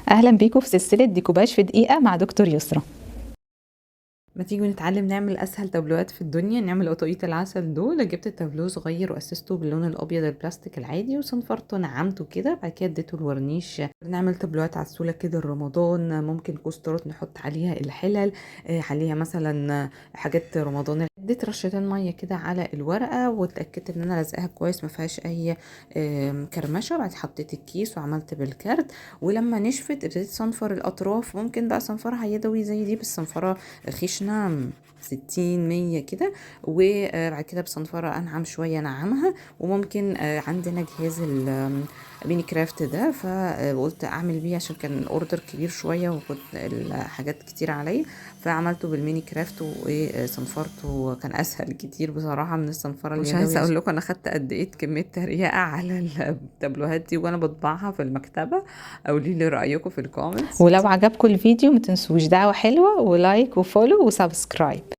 اهلا بيكم في سلسله ديكوباج في دقيقه مع دكتور يسرا. ما تيجي نتعلم نعمل اسهل تابلوهات في الدنيا. نعمل قطقية العسل دول. جبت التابلوه صغير واسسته باللون الابيض البلاستيك العادي وصنفرته نعمته كده، بعد كده اديته الورنيش. نعمل تابلوهات عسوله كده رمضان، ممكن كوسترات نحط عليها الحلل، عليها مثلا حاجات رمضان. اديت رشتين ميه كده على الورقه واتاكدت ان انا لازقاها كويس ما فيهاش اي كرمشه. بعد حطيت الكيس وعملت بالكارت، ولما نشفت ابتديت صنفر الاطراف. ممكن بقى صنفرها يدوي زي دي بالصنفره خشنة 60 100 كده، وبعد كده بصنفرة أنعم شوية نعمها. وممكن عندنا جهاز الميني كرافت ده، فقلت أعمل بيه عشان كان الأوردر كبير شوية وكنت الحاجات كتير عليا، فعملته بالميني كرافت وصنفرته. كان أسهل كتير بصراحة من الصنفرة اليدوية. مش عايزة أقول لكم أنا خدت قد إيه كمية تريقة على التابلوهات دي وأنا بطبعها في المكتبة. قولي لي رأيكم في الكومنتس. ولو عجبكم الفيديو ما تنسوش دعوه حلوه ولايك وفولو وسبسكرايب.